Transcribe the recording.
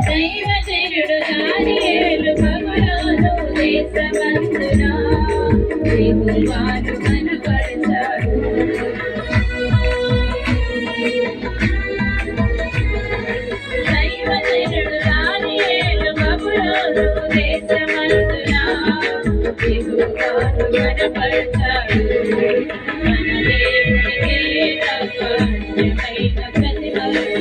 దైవజనుడు దానియేలు బబులోను దేశమందున యెహోవాను కనపరచాడు. దైవజనుడు దానియేలు బబులోను దేశమందున యెహోవాను కనపరచాడు. మన దేవునికే తప్ప అన్యమైన ప్రతిఫలము